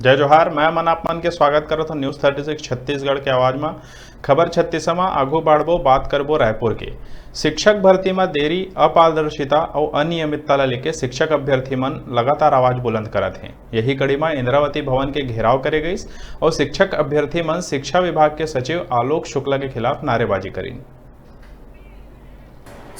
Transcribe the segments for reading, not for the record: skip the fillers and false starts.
जय जोहार। मैं मन आप मन के स्वागत करत हूँ न्यूज़ 36 छत्तीसगढ़ के आवाज में। खबर 36 में आगू बढ़बो बात करबो रायपुर के शिक्षक भर्ती में देरी, अपारदर्शिता और अनियमितता ला लेके शिक्षक अभ्यर्थी मन लगातार आवाज बुलंद करत हैं। यही कड़ी में इंद्रावती भवन के घेराव करे गई और शिक्षक अभ्यर्थी मन शिक्षा विभाग के सचिव आलोक शुक्ला के खिलाफ नारेबाजी करी।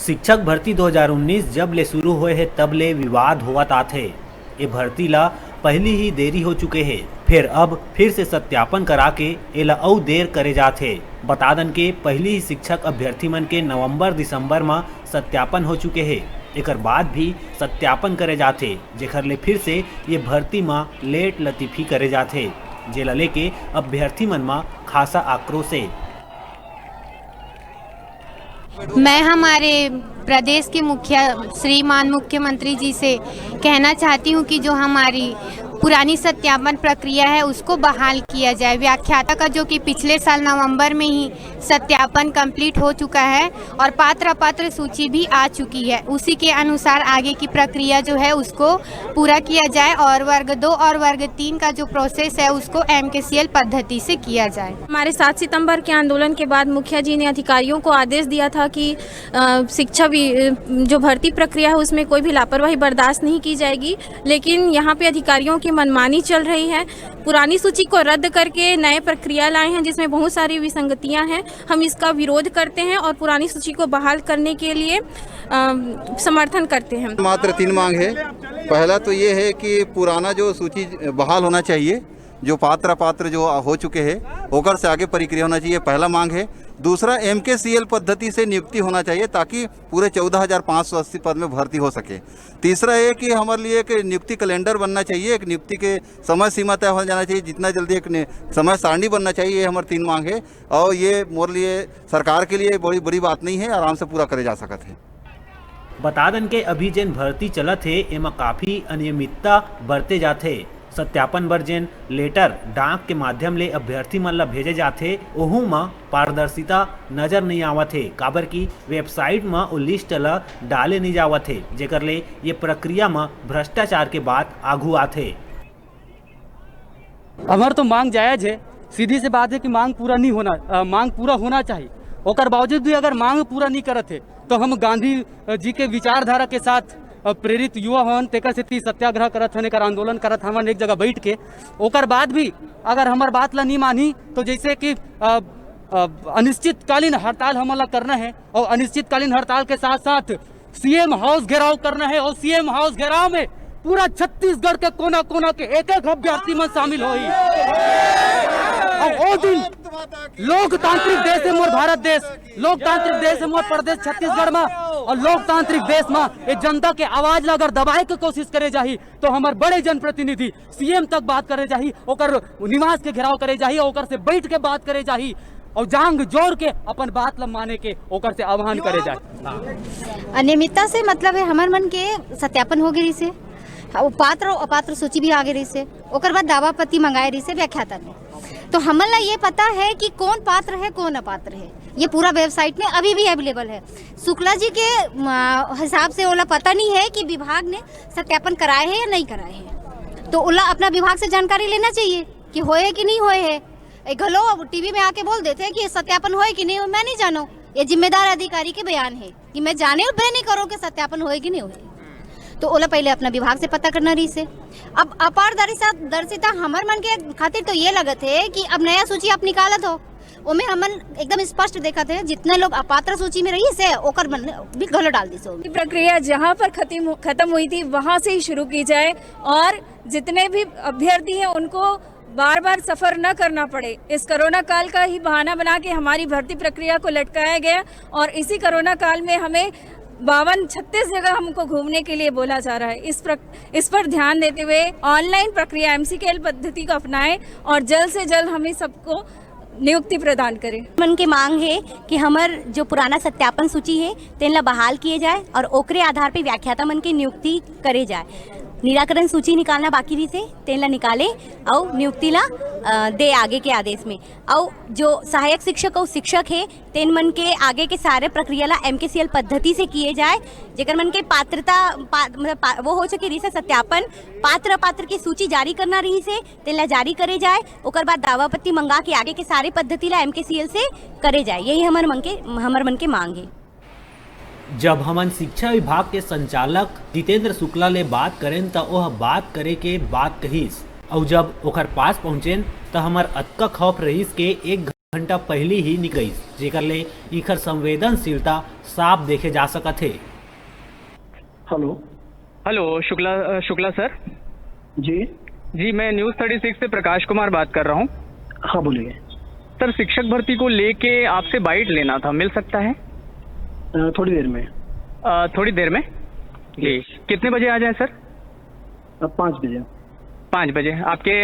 शिक्षक भर्ती 2019 जब ले शुरू हुए है तब ले विवाद होवत आथे। ये भर्ती ला पहली ही देरी हो चुके हैं, फिर से सत्यापन करा के एला और देर करे जाथे। बता दन के पहली ही शिक्षक अभ्यर्थी मन के नवंबर-दिसंबर में सत्यापन हो चुके हैं। एकर बाद भी सत्यापन करे जाथे, जेकर ले फिर से ये भर्ती में लेट लतीफी करे जाथे, जेला लेके अभ्यर्थी मन में खासा आक्रोश है। मैं हमारे प्रदेश के श्रीमान मुख्यमंत्री जी से कहना चाहती हूं कि जो हमारी पुरानी सत्यापन प्रक्रिया है उसको बहाल किया जाए। व्याख्याता का जो कि पिछले साल नवंबर में ही सत्यापन कंप्लीट हो चुका है और पात्र अपात्र सूची भी आ चुकी है, उसी के अनुसार आगे की प्रक्रिया जो है उसको पूरा किया जाए और वर्ग 2 और वर्ग 3 का जो प्रोसेस है उसको MKCL पद्धति से किया जाए। हमारे 7 सितंबर के आंदोलन के बाद मुखिया जी ने अधिकारियों को आदेश दिया था कि शिक्षा जो भर्ती प्रक्रिया है उसमें कोई भी लापरवाही बर्दाश्त नहीं की जाएगी, लेकिन यहाँ पे अधिकारियों की मनमानी चल रही है। पुरानी सूची को रद्द करके नए प्रक्रिया लाए हैं जिसमें बहुत सारी विसंगतियां हैं। हम इसका विरोध करते हैं और पुरानी सूची को बहाल करने के लिए समर्थन करते हैं। मात्र 3 मांग है। पहला तो ये है कि पुराना जो सूची बहाल होना चाहिए, जो पात्र जो हो चुके हैं होकर से आगे प्रक्रिया होना चाहिए, पहला मांग है। दूसरा MKCL पद्धति से नियुक्ति होना चाहिए ताकि पूरे 14,580 पद में भर्ती हो सके। तीसरा है कि हमारे लिए एक नियुक्ति कैलेंडर बनना चाहिए, एक नियुक्ति के समय सीमा तय हो जाना चाहिए, जितना जल्दी एक समय सारणी बनना चाहिए। ये हमारी 3 मांग है और ये मोर लिए सरकार के लिए बड़ी बात नहीं है, आराम से पूरा करे जा सकते हैं। बता दन के अभी जेन भर्ती चलत है एमा काफ़ी अनियमितता बरते जाते। सत्यापन बर जेन लेटर डाक के माध्यम ले अभ्यर्थी मन ला भेजे जाथे ओहू में पारदर्शिता नजर नहीं आवत है, काबर की वेबसाइट में वो लिस्ट ला डाले नहीं जावत है, जेकर ले ये प्रक्रिया में भ्रष्टाचार के बात आगू आथे। हमार तो मांग जायज है, सीधी से बात है कि मांग पूरा होना चाहिए। ओकर बावजूद भी अगर मांग पूरा नहीं करत है तो हम गांधी जी के विचारधारा के साथ प्रेरित युवा हन तेकर से सत्याग्रह करत हन, एकर आंदोलन करत हन एक जगह बैठ के। ओकर बाद भी अगर हमार बात ला नहीं मानी तो जैसे कि अनिश्चितकालीन हड़ताल हमारा करना है और अनिश्चितकालीन हड़ताल के साथ साथ CM हाउस घेराव करना है और CM हाउस घेराव में पूरा छत्तीसगढ़ के कोना कोना के एक अभ्यर्थी में शामिल होई। और वो दिन लोकतांत्रिक देश है मोर भारत देश, लोकतांत्रिक देश है मोर प्रदेश छत्तीसगढ़ में, और लोकतांत्रिक देश में ये जनता के आवाज ला अगर दबाए के कोशिश करे जाही तो हमारे बड़े जनप्रतिनिधि CM तक बात करे जाही, ओकर निवास के घेराव करे जाही, ओकर से बैठ के बात करे जाही और जांग जोड़ के अपन बात ला माने के ओकर से आह्वान करे जाए। अनियमितता से मतलब है हमारे मन के सत्यापन हो गई से, पात्र और अपात्र सूची भी आ गई से, ओकर बाद दावा पति मंगाए रही से व्याख्याता ने। तो हमन ला ये पता है कि कौन पात्र है कौन अपात्र है, ये पूरा वेबसाइट में अभी भी अवेलेबल है। शुक्ला जी के हिसाब से ओला पता नहीं है कि विभाग ने सत्यापन कराए हैं या नहीं कराए हैं, तो ओला अपना विभाग से जानकारी लेना चाहिए कि होए कि नहीं होए है। घलो टीवी में आके बोल देते हैं कि सत्यापन होए कि नहीं, मैं नहीं जानो। ये जिम्मेदार अधिकारी के बयान है कि मैं जाने और नहीं करो कि सत्यापन होए कि नहीं होए, तो ओला पहले अपना विभाग से पता करना रही से। अब अपारदर्शिता हमार मन के खातिर तो ये लगत है कि अब नया सूची आप निकालत हो, ओमे हमन एकदम स्पष्ट देखा थे जितने लोग अपात्र सूची में रही से ओकर मन भी घलो डाल दी सो। प्रक्रिया जहाँ पर खत्म हुई थी वहाँ से ही शुरू की जाए और जितने भी अभ्यर्थी हैं उनको बार बार सफर न करना पड़े। इस कोरोना काल का ही बहाना बना के हमारी भर्ती प्रक्रिया को लटकाया गया और इसी कोरोना काल में हमें 52-36 जगह हमको घूमने के लिए बोला जा रहा है। इस पर ध्यान देते हुए ऑनलाइन प्रक्रिया MCQL पद्धति को अपनाएं और जल्द से जल्द हमें सबको नियुक्ति प्रदान करें। मन की मांग है कि हमार जो पुराना सत्यापन सूची है तेन ला बहाल किए जाए और ओकरे आधार पे व्याख्याता मन की नियुक्ति करे जाए। निराकरण सूची निकालना बाकी रही से तेला निकाले और नियुक्ति ला दे आगे के आदेश में। और जो सहायक शिक्षक और शिक्षक है तेन मन के आगे के सारे प्रक्रिया ला MKCL पद्धति से किए जाए, जेकर मन के पात्रता वो हो चुकी रही से सत्यापन पात्र की सूची जारी करना रही से तेला जारी करे जाए, ओकर बाद दावापत्ति मंगा के आगे के सारे पद्धति ला MKCL से करे जाए। यही हमर मन के मांग है। जब हमन शिक्षा विभाग के संचालक जितेंद्र शुक्ला ले बात करें तो वह बात करे के बात कहिस, और जब ओकर पास पहुँचेन तो हमार अतका खौफ रहीस के 1 घंटा पहले ही निकलिस, जेकर ले इखर संवेदनशीलता साफ देखे जा सकत है। हेलो शुक्ला सर जी मैं न्यूज़ 36 से प्रकाश कुमार बात कर रहा हूँ। हाँ बोलिए सर, शिक्षक भर्ती को लेके आपसे बाइट लेना था, मिल सकता है? थोड़ी देर में। थोड़ी देर में जी। कितने बजे आ जाए सर? 5 बजे। 5 बजे आपके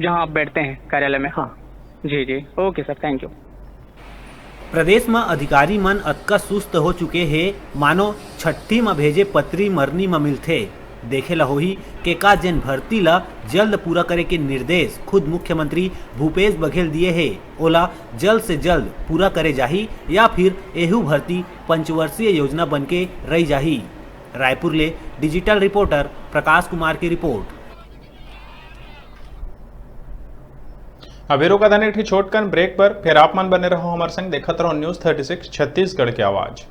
जहाँ आप बैठते हैं कार्यालय में? हाँ जी ओके सर, थैंक यू। प्रदेश में अधिकारी मन अतका सुस्त हो चुके हैं मानो छठी में भेजे पत्री मरनी में मिलथे। देखे ला होही के का जेन भर्ती ला जल्द पूरा करे के निर्देश खुद मुख्यमंत्री भूपेश बघेल दिए है, ओला जल्द से जल्द पूरा करे जाही या फिर एहू भर्ती पंचवर्षीय योजना बन के रही जाही। रायपुर ले डिजिटल रिपोर्टर प्रकाश कुमार की रिपोर्ट। अभी रोका था छोटकन ब्रेक पर, फिर आप मन बने रहो हमारे संग, देखत रहो न्यूज़ 36 छत्तीसगढ़ की आवाज़।